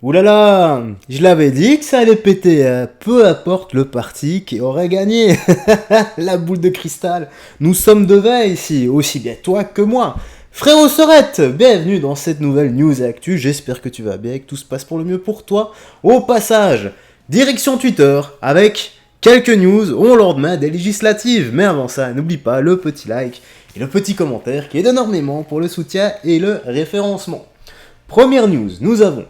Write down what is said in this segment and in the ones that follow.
Ouh là là, je l'avais dit que ça allait péter, hein. Peu importe le parti qui aurait gagné. La boule de cristal. Nous sommes de veille ici, aussi bien toi que moi. Frérot Sorette, bienvenue dans cette nouvelle news et actu. J'espère que tu vas bien et que tout se passe pour le mieux pour toi. Au passage, direction Twitter avec quelques news au lendemain des législatives. Mais avant ça, n'oublie pas le petit like et le petit commentaire qui aide énormément pour le soutien et le référencement. Première news, nous avons,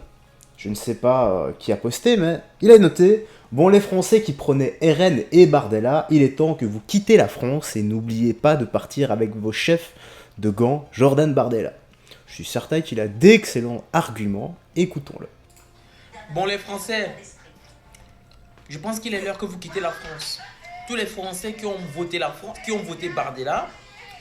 je ne sais pas qui a posté, mais il a noté: bon, les Français qui prenaient RN et Bardella, il est temps que vous quittez la France et n'oubliez pas de partir avec vos chefs de gants, Jordan Bardella. Je suis certain qu'il a d'excellents arguments, écoutons-le. Bon, les Français, je pense qu'il est l'heure que vous quittez la France. Tous les Français qui ont voté la France, qui ont voté Bardella,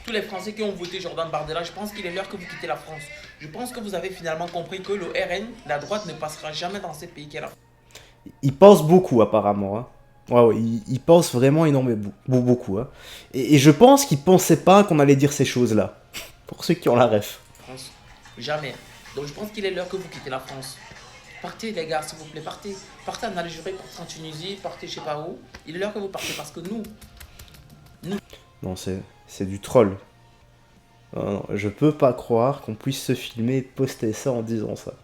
tous les Français qui ont voté Jordan Bardella, je pense qu'il est l'heure que vous quittez la France. Je pense que vous avez finalement compris que le RN, la droite, ne passera jamais dans ces pays qu'est la France. Il pense beaucoup apparemment, hein. Ouais, il pense vraiment énormément, beaucoup, hein. Et je pense qu'il pensait pas qu'on allait dire ces choses-là. Pour ceux qui ont la ref. Jamais. Donc je pense qu'il est l'heure que vous quittez la France. Partez les gars, s'il vous plaît, partez. Partez en Algérie, partez en Tunisie, partez je sais pas où. Il est l'heure que vous partez parce que nous... Non, c'est du troll. Non, non, je peux pas croire qu'on puisse se filmer et poster ça en disant ça.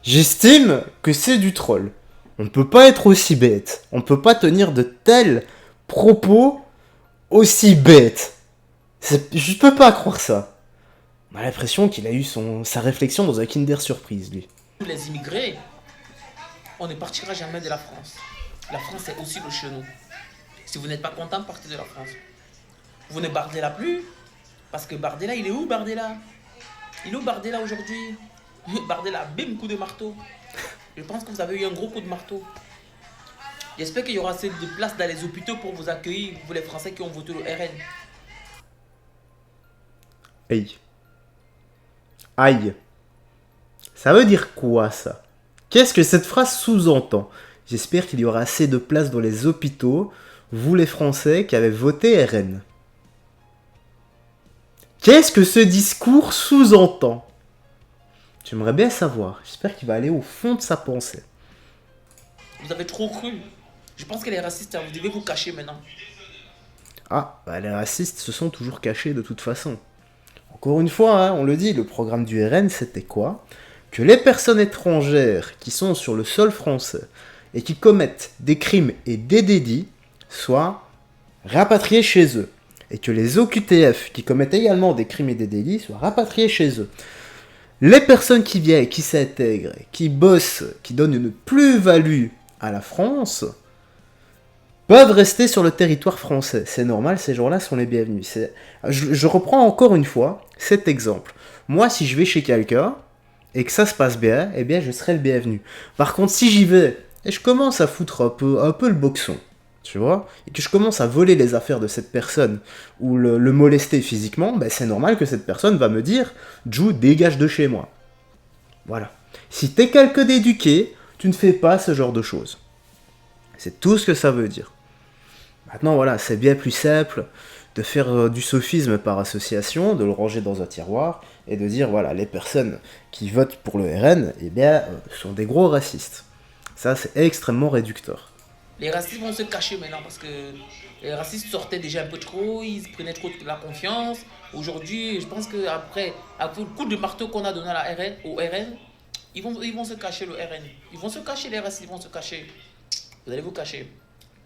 J'estime que c'est du troll. On ne peut pas être aussi bête. On ne peut pas tenir de tels propos aussi bêtes. Je peux pas croire ça. On a l'impression qu'il a eu sa réflexion dans un Kinder Surprise, lui. Les immigrés, on ne partira jamais de la France. La France est aussi le chez nous. Si vous n'êtes pas content, partez de la France. Vous ne Bardella plus. Parce que Bardella, il est où Bardella? Il est où Bardella aujourd'hui? Bardella, bim, coup de marteau. Je pense que vous avez eu un gros coup de marteau. J'espère qu'il y aura assez de place dans les hôpitaux pour vous accueillir, vous les Français qui ont voté le RN. Aïe. Aïe. Ça veut dire quoi, ça? Qu'est-ce que cette phrase sous-entend? J'espère qu'il y aura assez de place dans les hôpitaux, vous les Français qui avez voté RN. Qu'est-ce que ce discours sous-entend? J'aimerais bien savoir. J'espère qu'il va aller au fond de sa pensée. Vous avez trop cru. Je pense que les racistes, vous devez vous cacher maintenant. Ah, bah les racistes se sont toujours cachés de toute façon. Encore une fois, hein, on le dit, le programme du RN, c'était quoi? Que les personnes étrangères qui sont sur le sol français et qui commettent des crimes et des délits soient rapatriés chez eux. Et que les OQTF qui commettent également des crimes et des délits soient rapatriés chez eux. Les personnes qui viennent, qui s'intègrent, qui bossent, qui donnent une plus-value à la France, peuvent rester sur le territoire français. C'est normal, ces gens-là sont les bienvenus. Je reprends encore une fois cet exemple. Moi, si je vais chez quelqu'un et que ça se passe bien, eh bien, je serai le bienvenu. Par contre, si j'y vais et je commence à foutre un peu le boxon, tu vois, et que je commence à voler les affaires de cette personne ou le molester physiquement, ben c'est normal que cette personne va me dire: Jou, dégage de chez moi. Voilà. Si t'es quelqu'un d'éduqué, tu ne fais pas ce genre de choses. C'est tout ce que ça veut dire. Maintenant, voilà, c'est bien plus simple de faire du sophisme par association, de le ranger dans un tiroir et de dire, voilà, les personnes qui votent pour le RN, eh bien, sont des gros racistes. Ça, c'est extrêmement réducteur. Les racistes vont se cacher maintenant parce que les racistes sortaient déjà un peu trop, ils prenaient trop de la confiance. Aujourd'hui, je pense qu'après le coup de marteau qu'on a donné à la RN, au RN, ils vont se cacher le RN. Ils vont se cacher, les racistes vont se cacher. Vous allez vous cacher.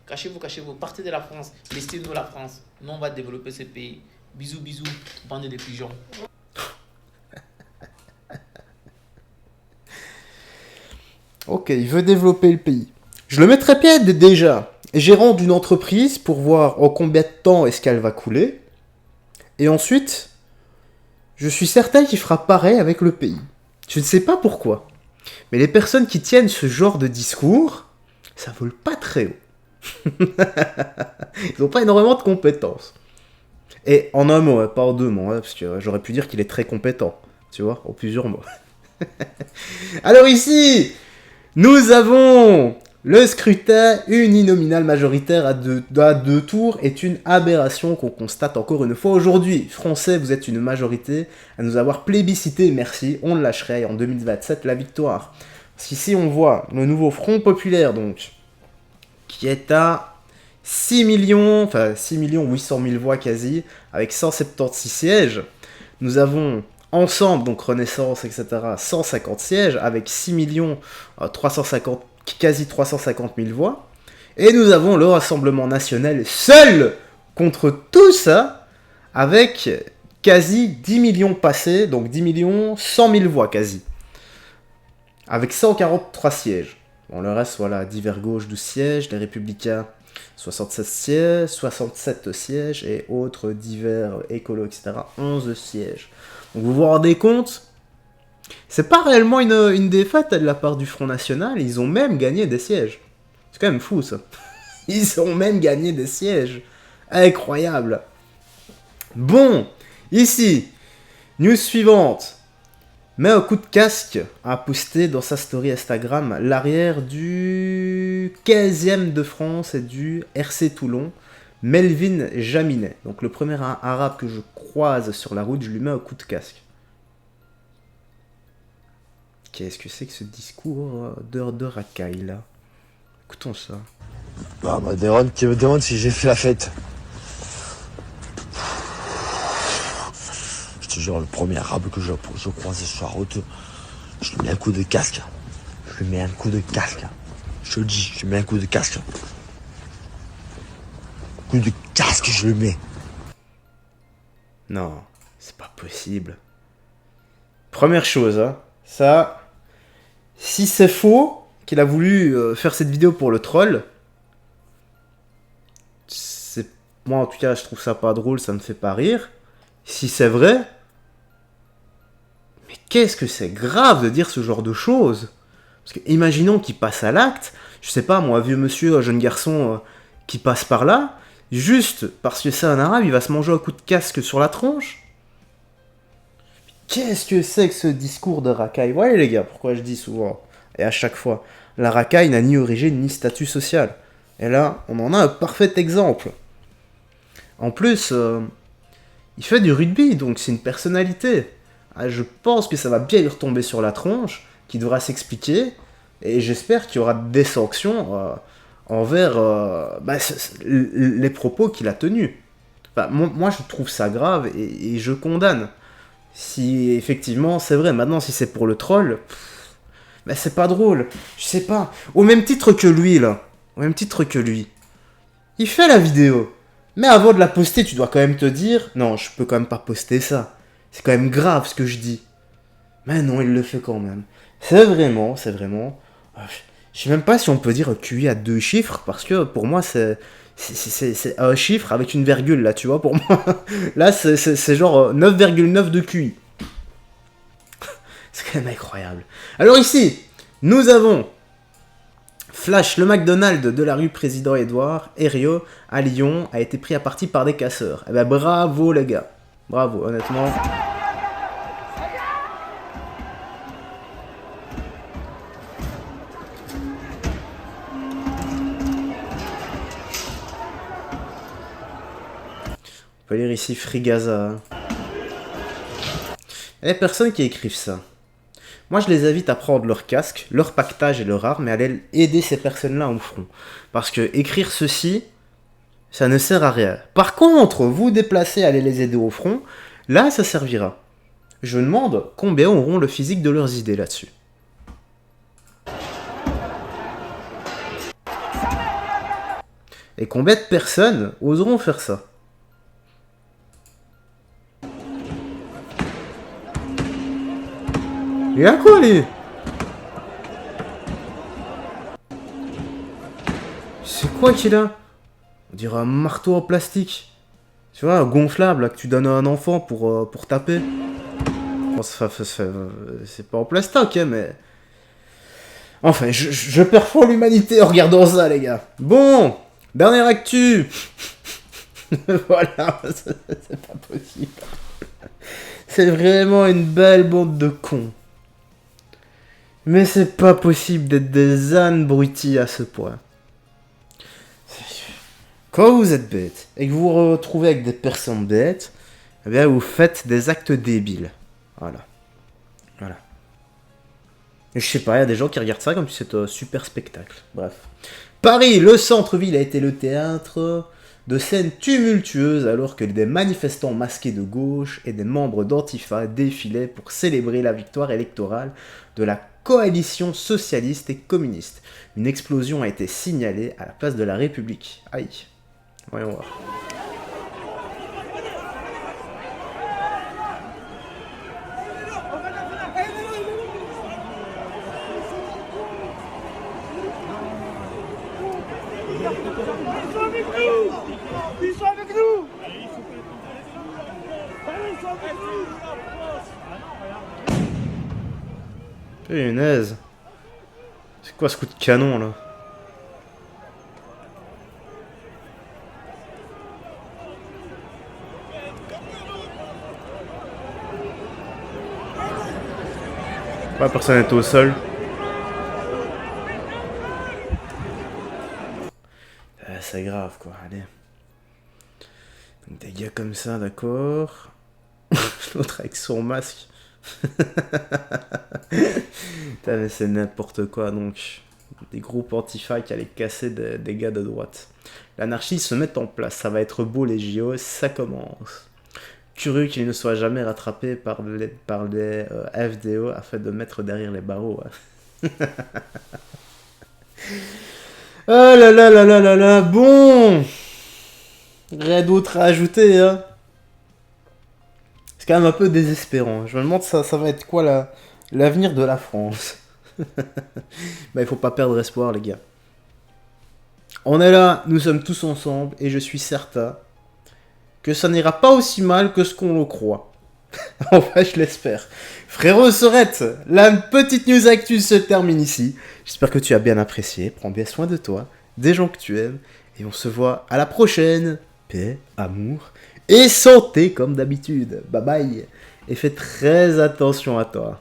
Cachez-vous, cachez-vous. Partez de la France. Laissez-nous la France. Nous, on va développer ce pays. Bisous, bisous, bande de pigeons. Ok, il veut développer le pays. Je le mettrais bien déjà gérant d'une entreprise pour voir en combien de temps est-ce qu'elle va couler. Et ensuite, je suis certain qu'il fera pareil avec le pays. Je ne sais pas pourquoi. Mais les personnes qui tiennent ce genre de discours, ça vole pas très haut. Ils n'ont pas énormément de compétences. Et en un mot, pas en deux mots, parce que j'aurais pu dire qu'il est très compétent. Tu vois, en plusieurs mots. Alors ici, nous avons le scrutin uninominal majoritaire à deux tours est une aberration qu'on constate encore une fois aujourd'hui. Français, vous êtes une majorité à nous avoir plébiscité, merci, on lâcherait en 2027 la victoire. Parce qu'ici, on voit le nouveau Front Populaire, donc, qui est à 6 800 000 voix quasi, avec 176 sièges. Nous avons Ensemble, donc Renaissance, etc., 150 sièges, avec 6 350, quasi 350 000 voix. Et nous avons le Rassemblement National seul contre tout ça, avec quasi 10 millions passés, donc 10 millions 100 000 voix quasi. Avec 143 sièges. Bon, le reste, voilà, divers gauche 12 sièges, les Républicains 76 sièges, 67 sièges, et autres divers écolos, etc., 11 sièges. Donc vous vous rendez compte, c'est pas réellement une défaite de la part du Front National, ils ont même gagné des sièges. C'est quand même fou ça. Ils ont même gagné des sièges. Incroyable. Bon, ici, news suivante. Met un coup de casque a posté dans sa story Instagram l'arrière du 15e de France et du RC Toulon, Melvin Jaminet. Donc le premier arabe que je croise sur la route, je lui mets un coup de casque. Qu'est-ce que c'est que ce discours de racaille là? Écoutons ça. Bah, Deron qui me demande si j'ai fait la fête. Je te jure, le premier arabe que je croise sur la route, je lui mets un coup de casque. Je lui mets un coup de casque. Je te le dis, je lui mets un coup de casque. Coup de casque, je le mets. Non, c'est pas possible. Première chose, hein, ça... Si c'est faux, qu'il a voulu faire cette vidéo pour le troll, moi en tout cas je trouve ça pas drôle, ça me fait pas rire. Si c'est vrai, mais qu'est-ce que c'est grave de dire ce genre de choses? Parce que imaginons qu'il passe à l'acte, je sais pas moi, vieux monsieur, jeune garçon qui passe par là, juste parce que c'est un arabe, il va se manger un coup de casque sur la tronche. Qu'est-ce que c'est que ce discours de racaille? Ouais les gars, pourquoi je dis souvent, et à chaque fois, la racaille n'a ni origine ni statut social. Et là, on en a un parfait exemple. En plus, il fait du rugby, donc c'est une personnalité. Ah, je pense que ça va bien lui retomber sur la tronche, qu'il devra s'expliquer, et j'espère qu'il y aura des sanctions envers les propos qu'il a tenus. Enfin, moi, je trouve ça grave, et je condamne. Si effectivement c'est vrai, maintenant si c'est pour le troll, ben c'est pas drôle, je sais pas. Au même titre que lui là, au même titre que lui. Il fait la vidéo, mais avant de la poster, tu dois quand même te dire, non, je peux quand même pas poster ça. C'est quand même grave ce que je dis. Mais non, il le fait quand même. C'est vraiment. Je sais même pas si on peut dire QI à 2 chiffres, parce que pour moi c'est un chiffre avec une virgule là, tu vois, pour moi. Là, c'est genre 9,9 de QI. C'est quand même incroyable. Alors ici, nous avons Flash, le McDonald's de la rue Président Édouard, Herriot, à Lyon, a été pris à partie par des casseurs. Eh ben bravo les gars. Bravo, honnêtement. On peut lire ici Free Gaza. Il y a des personnes qui écrivent ça. Moi, je les invite à prendre leur casque, leur pactage et leur arme et à aller aider ces personnes-là au front. Parce que écrire ceci, ça ne sert à rien. Par contre, vous déplacer, aller les aider au front, là, ça servira. Je me demande combien auront le physique de leurs idées là-dessus. Et combien de personnes oseront faire ça? Il a quoi, lui? C'est quoi qu'il a? On dirait un marteau en plastique. Tu vois, un gonflable là, que tu donnes à un enfant pour taper. Bon, c'est pas en plastique, hein, mais... Enfin, je perds foi l'humanité en regardant ça, les gars. Bon, dernière actu. Voilà, c'est pas possible. C'est vraiment une belle bande de cons. Mais c'est pas possible d'être des ânes broutilles à ce point. Quand vous êtes bête et que vous vous retrouvez avec des personnes bêtes, eh bien vous faites des actes débiles. Voilà. Voilà. Je sais pas, il y a des gens qui regardent ça comme si c'était un super spectacle. Bref. Paris, le centre-ville a été le théâtre de scènes tumultueuses alors que des manifestants masqués de gauche et des membres d'Antifa défilaient pour célébrer la victoire électorale de la coalition socialiste et communiste. Une explosion a été signalée à la place de la République. Aïe. Voyons voir. Ils sont avec nous. Ils sont avec nous. Ils sont avec nous. Punaise. C'est quoi ce coup de canon là? Ouais, personne n'est au sol. C'est grave quoi, allez. Donc des gars comme ça, d'accord. L'autre avec son masque. Putain, mais c'est n'importe quoi donc. Des groupes antifa qui allaient casser des gars de droite. L'anarchie se met en place, ça va être beau les JO, ça commence. Curieux qu'il ne soit jamais rattrapé par les FDO afin de mettre derrière les barreaux. Ouais. Oh là là là là là là, bon. Rien d'autre à ajouter, hein. C'est quand même un peu désespérant. Je me demande ça va être quoi l'avenir de la France. Bah il faut pas perdre espoir les gars. On est là, nous sommes tous ensemble et je suis certain que ça n'ira pas aussi mal que ce qu'on le croit. Enfin je l'espère. Frérot Sorette, la petite news actu se termine ici. J'espère que tu as bien apprécié, prends bien soin de toi, des gens que tu aimes et on se voit à la prochaine. Paix, amour et santé comme d'habitude. Bye bye et fais très attention à toi.